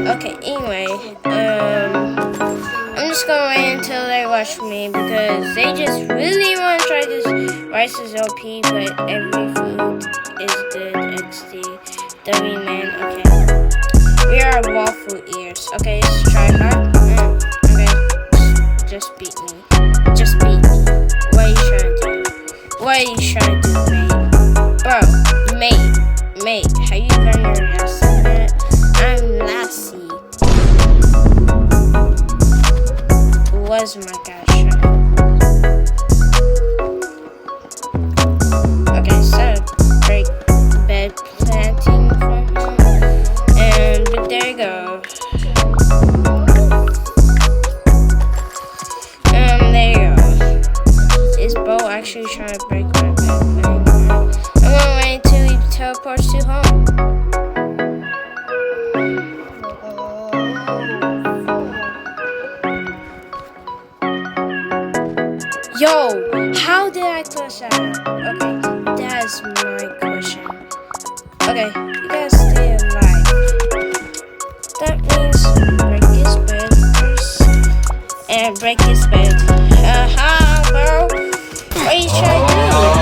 Okay, anyway, I'm just gonna wait until they watch me because they just really want to try this rice is OP, but every food is good. XD, dummy man. Okay, we are waffle ears. Okay, let's try hard. Okay, just beat me. Just beat me. What are you trying to do? What are you trying to do, mate? Bro, mate, how you learn your lesson yet? I'm Lassy. Was my gosh. Okay, so break bed planting from him. And but there you go. There you go. Is Bo actually trying to break my bed? I'm gonna wait until he teleports to home. Yo, how did I clutch that out? Okay, that's my question. Okay, you gotta stay alive. That means break his bed first. And break his bed. Bro. What are you trying to do?